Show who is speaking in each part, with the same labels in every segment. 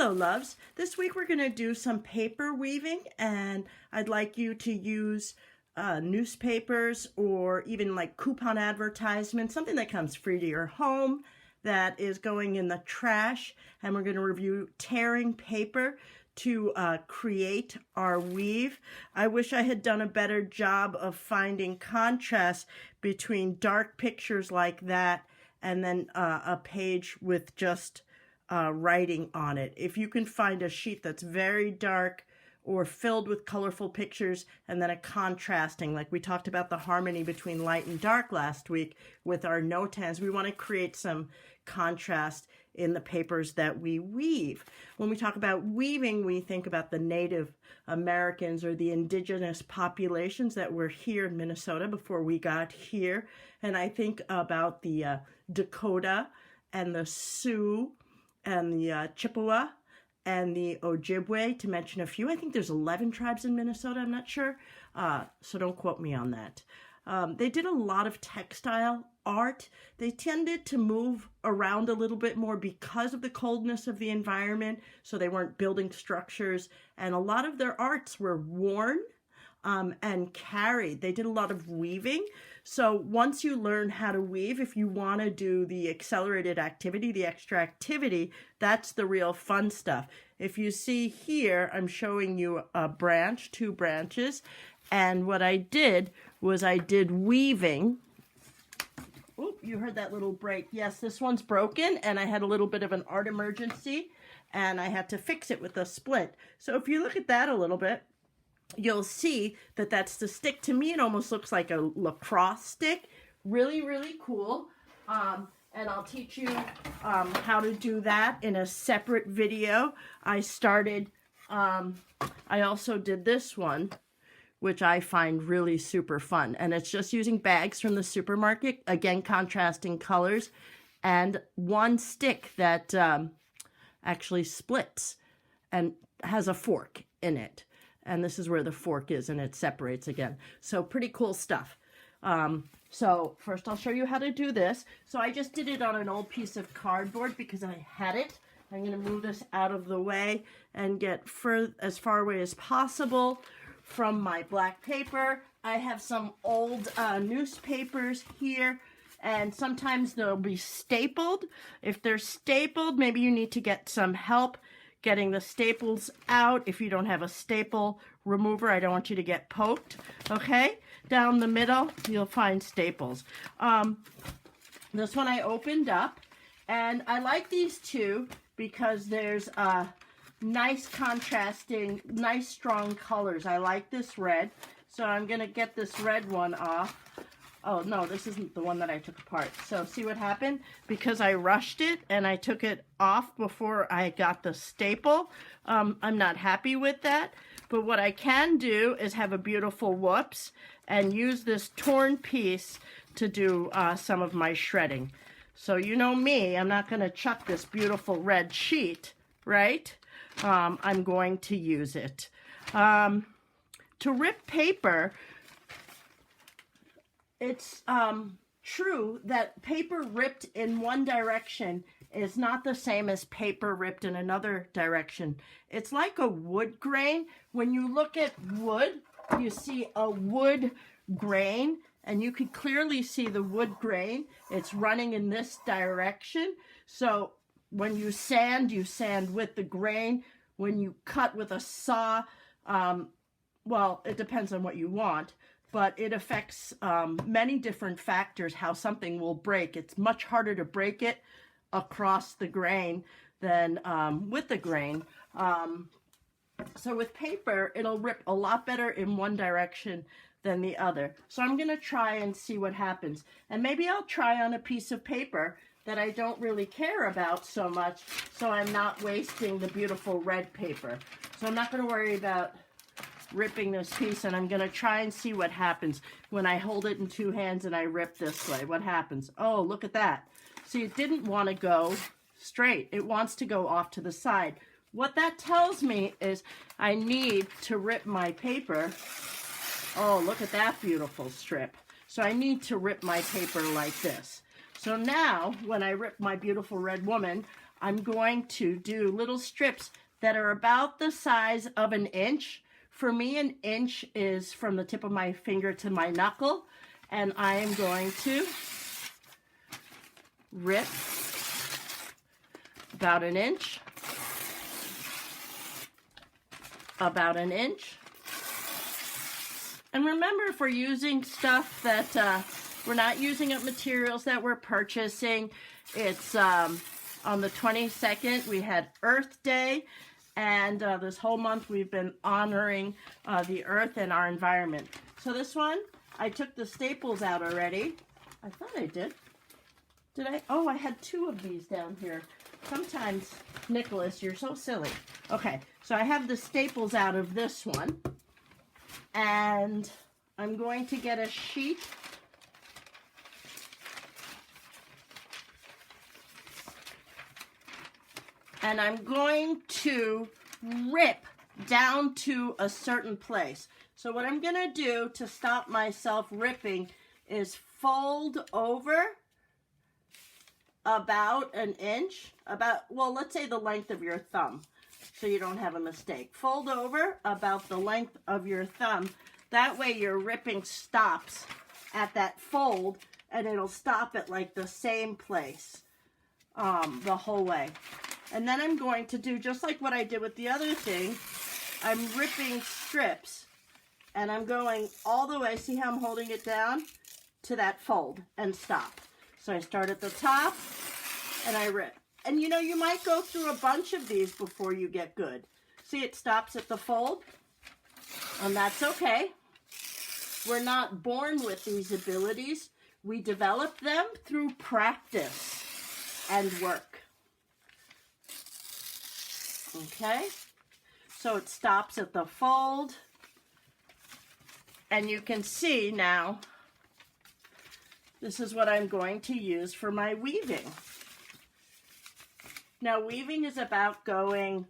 Speaker 1: Hello, loves. This week we're going to do some paper weaving, and I'd like you to use newspapers or even like coupon advertisements, something that comes free to your home that is going in the trash. And we're going to review tearing paper to create our weave. I wish I had done a better job of finding contrast between dark pictures like that and then a page with just writing on it. If you can find a sheet that's very dark or filled with colorful pictures and then a contrasting, like we talked about the harmony between light and dark last week with our notans, we want to create some contrast in the papers that we weave. When we talk about weaving, we think about the Native Americans or the indigenous populations that were here in Minnesota before we got here. And I think about the Dakota and the Sioux and the Chippewa and the Ojibwe, to mention a few. I think there's 11 tribes in Minnesota, I'm not sure, so don't quote me on that. They did a lot of textile art. They tended to move around a little bit more because of the coldness of the environment, so they weren't building structures, and a lot of their arts were worn and carried. They did a lot of weaving. So once you learn how to weave, if you want to do the accelerated activity, the extra activity, that's the real fun stuff. If you see here, I'm showing you a branch, 2 branches, and what I did was I did weaving. Oop, you heard that little break. Yes, this one's broken, and I had a little bit of an art emergency, and I had to fix it with a splint. So if you look at that a little bit, you'll see that that's the stick. To me, it almost looks like a lacrosse stick. Really, really cool. And I'll teach you how to do that in a separate video. I also did this one, which I find really super fun. And it's just using bags from the supermarket, again, contrasting colors, and one stick that actually splits and has a fork in it. And this is where the fork is, and it separates again. So pretty cool stuff. So first I'll show you how to do this. So I just did it on an old piece of cardboard because I had it. I'm going to move this out of the way and get as far away as possible from my black paper. I have some old newspapers here, and sometimes they'll be stapled. If they're stapled, maybe you need to get some help getting the staples out. If you don't have a staple remover, I don't want you to get poked, okay? Down the middle, you'll find staples. This one I opened up, and I like these two because there's nice contrasting, nice strong colors. I like this red, so I'm gonna get this red one off. Oh, no, this isn't the one that I took apart. So see what happened? Because I rushed it and I took it off before I got the staple. I'm not happy with that. But what I can do is have a beautiful whoops and use this torn piece to do some of my shredding. So you know me, I'm not going to chuck this beautiful red sheet, right? I'm going to use it. To rip paper, it's true that paper ripped in one direction is not the same as paper ripped in another direction. It's like a wood grain. When you look at wood, you see a wood grain, and you can clearly see the wood grain. It's running in this direction. So when you sand with the grain. When you cut with a saw, well, it depends on what you want, but it affects many different factors how something will break. It's much harder to break it across the grain than with the grain. So with paper, it'll rip a lot better in one direction than the other. So I'm going to try and see what happens. And maybe I'll try on a piece of paper that I don't really care about so much, so I'm not wasting the beautiful red paper. So I'm not going to worry about ripping this piece, and I'm going to try and see what happens when I hold it in 2 hands and I rip this way. What happens? Oh, look at that. See, it didn't want to go straight. It wants to go off to the side. What that tells me is I need to rip my paper. Oh, look at that beautiful strip. So I need to rip my paper like this. So now, when I rip my beautiful red woman, I'm going to do little strips that are about the size of an inch. For me, an inch is from the tip of my finger to my knuckle, and I am going to rip about an inch, about an inch. And remember, if we're using stuff that we're not using up materials that we're purchasing, it's on the 22nd, we had Earth Day, and this whole month we've been honoring the earth and our environment. So this one, I took the staples out already. I thought I did. Did I? Oh, I had 2 of these down here. Sometimes, Nicholas, you're so silly. Okay, so I have the staples out of this one. And I'm going to get a sheet. And I'm going to rip down to a certain place. So what I'm going to do to stop myself ripping is fold over about an inch, well, let's say the length of your thumb, so you don't have a mistake. Fold over about the length of your thumb. That way your ripping stops at that fold, and it'll stop at like the same place the whole way. And then I'm going to do just like what I did with the other thing. I'm ripping strips, and I'm going all the way, see how I'm holding it down, to that fold and stop. So I start at the top, and I rip. And you know, you might go through a bunch of these before you get good. See, it stops at the fold, and that's okay. We're not born with these abilities. We develop them through practice and work. Okay, so it stops at the fold, and you can see now, this is what I'm going to use for my weaving. Now, weaving is about going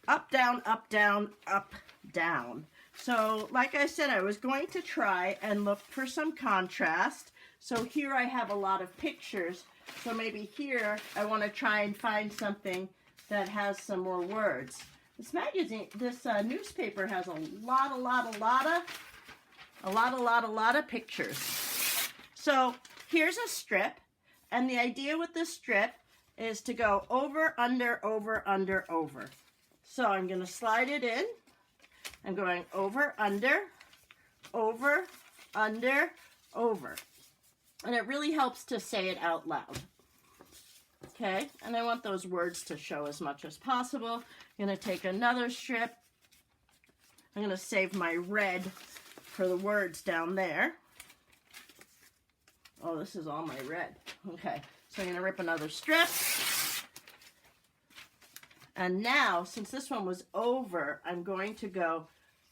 Speaker 1: up, down, up, down, up, down. So, like I said, I was going to try and look for some contrast. So here I have a lot of pictures. So maybe here I want to try and find something that has some more words. This magazine, this newspaper has a lot of pictures. So here's a strip, and the idea with this strip is to go over, under, over, under, over. So I'm going to slide it in. I'm going over, under, over, under, over. And it really helps to say it out loud. Okay, and I want those words to show as much as possible. I'm going to take another strip. I'm going to save my red for the words down there. Oh, this is all my red. Okay, so I'm going to rip another strip. And now, since this one was over, I'm going to go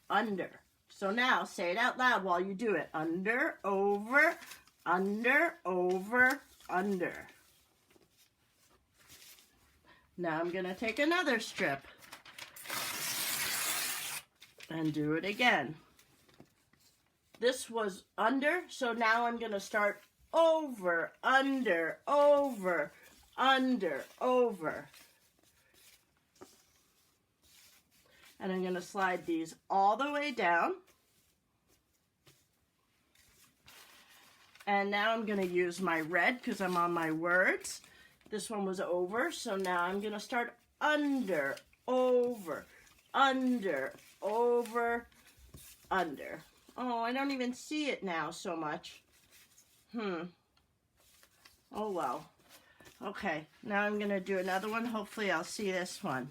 Speaker 1: under. So now, say it out loud while you do it. Under, over, under, over, under. Now I'm going to take another strip and do it again. This was under, so now I'm going to start over, under, over, under, over. And I'm going to slide these all the way down. And now I'm going to use my red because I'm on my words. This one was over, so now I'm going to start under, over, under, over, under. Oh, I don't even see it now so much. Oh, well. Okay, now I'm going to do another one. Hopefully I'll see this one.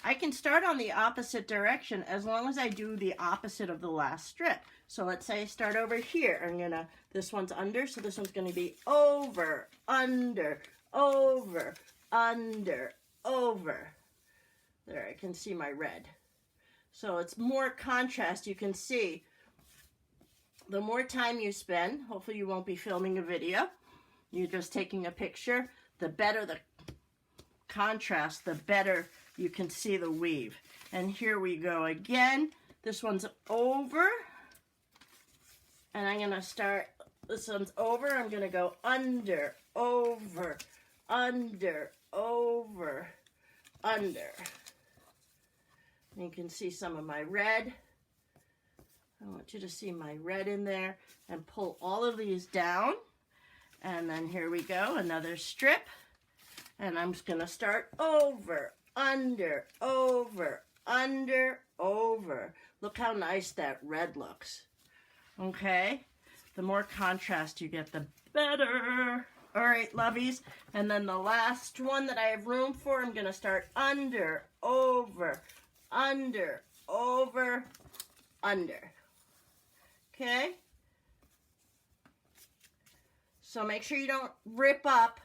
Speaker 1: I can start on the opposite direction as long as I do the opposite of the last strip. So let's say I start over here. I'm going to, this one's under, so this one's going to be over, under, over, under, over. There, I can see my red. So it's more contrast. You can see the more time you spend, hopefully you won't be filming a video, you're just taking a picture, the better the contrast, the better you can see the weave. And here we go again. This one's over, and I'm going to start, this one's over, I'm going to go under, over, under, over, under. You can see some of my red. I want you to see my red in there, and pull all of these down. And then here we go, another strip. And I'm just gonna start over, under, over, under, over. Look how nice that red looks. Okay? The more contrast you get, the better. All right, lovies. And then the last one that I have room for, I'm gonna start under, over, under, over, under. Okay? So make sure you don't rip up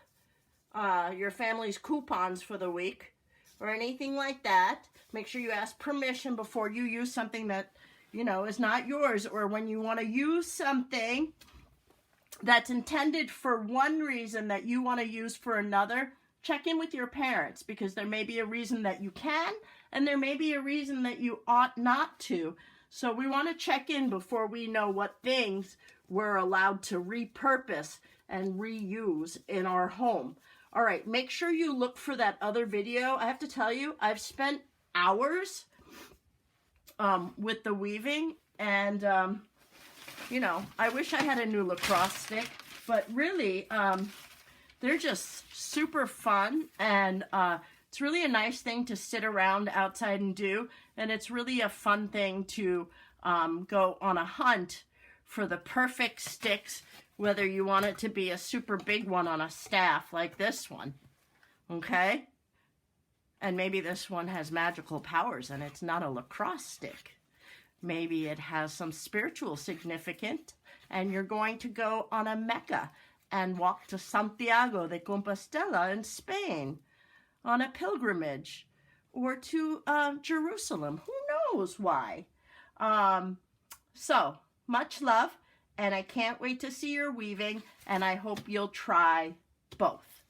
Speaker 1: your family's coupons for the week or anything like that. Make sure you ask permission before you use something that, you know, is not yours, or when you want to use something that's intended for one reason that you want to use for another, check in with your parents, because there may be a reason that you can and there may be a reason that you ought not to. So we want to check in before we know what things we're allowed to repurpose and reuse in our home. All right, make sure you look for that other video. I have to tell you, I've spent hours with the weaving, and you know, I wish I had a new lacrosse stick, but really they're just super fun, and it's really a nice thing to sit around outside and do, and it's really a fun thing to go on a hunt for the perfect sticks, whether you want it to be a super big one on a staff like this one, okay? And maybe this one has magical powers and it's not a lacrosse stick. Maybe it has some spiritual significance and you're going to go on a Mecca and walk to Santiago de Compostela in Spain on a pilgrimage, or to Jerusalem. Who knows why? So, much love, and I can't wait to see your weaving, and I hope you'll try both.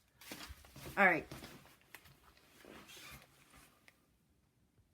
Speaker 1: All right.